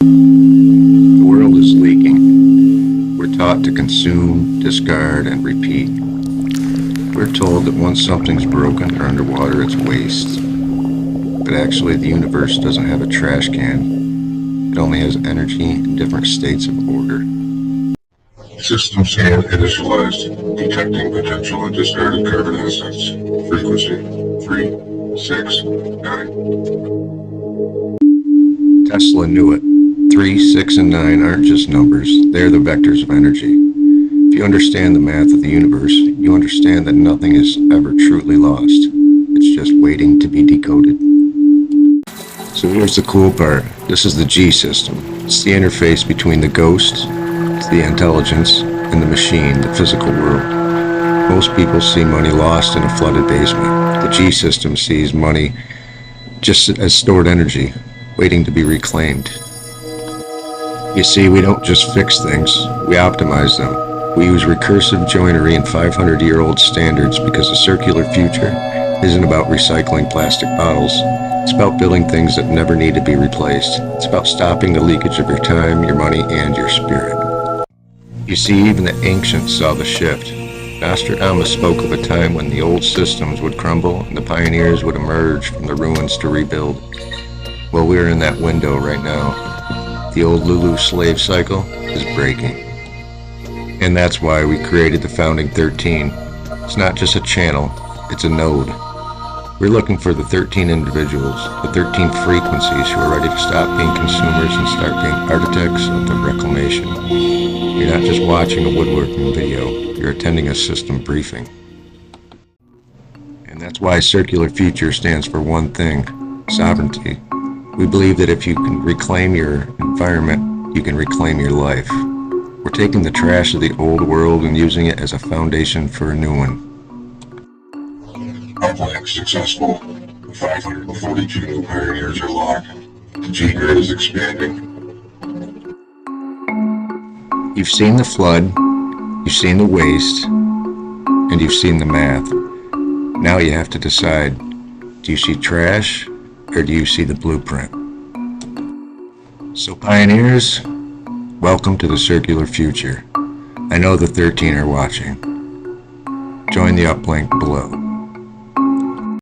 The world is leaking. We're taught to consume, discard, and repeat. We're told that once something's broken or underwater, it's waste. But actually, the universe doesn't have a trash can. It only has energy in different states of order. System scan initialized, detecting potential and discarded carbon assets. Frequency 369. Tesla knew it. 3, 6, and 9 aren't just numbers, they're the vectors of energy. If you understand the math of the universe, you understand that nothing is ever truly lost. It's just waiting to be decoded. So here's the cool part. This is the G System. It's the interface between the ghost, the intelligence, and the machine, the physical world. Most people see money lost in a flooded basement. The G System sees money just as stored energy, waiting to be reclaimed. You see, we don't just fix things, we optimize them. We use recursive joinery and 500-year-old standards because a circular future isn't about recycling plastic bottles. It's about building things that never need to be replaced. It's about stopping the leakage of your time, your money, and your spirit. You see, even the ancients saw the shift. Nostradamus spoke of a time when the old systems would crumble and the pioneers would emerge from the ruins to rebuild. Well, we're in that window right now. The old Lulu slave cycle is breaking. And that's why we created the Founding 13. It's not just a channel, it's a node. We're looking for the 13 individuals, the 13 frequencies who are ready to stop being consumers and start being architects of the Reclamation. You're not just watching a woodworking video, you're attending a system briefing. And that's why Circular Future stands for one thing: sovereignty. We believe that if you can reclaim your environment, you can reclaim your life. We're taking the trash of the old world and using it as a foundation for a new one. UPLINK successful. 542 new pioneers are locked. The G-grid is expanding. You've seen the flood, you've seen the waste, and you've seen the math. Now you have to decide, do you see trash or do you see the blueprint? So pioneers, welcome to the Circular Future. I know the 13 are watching. Join the UPLINK below.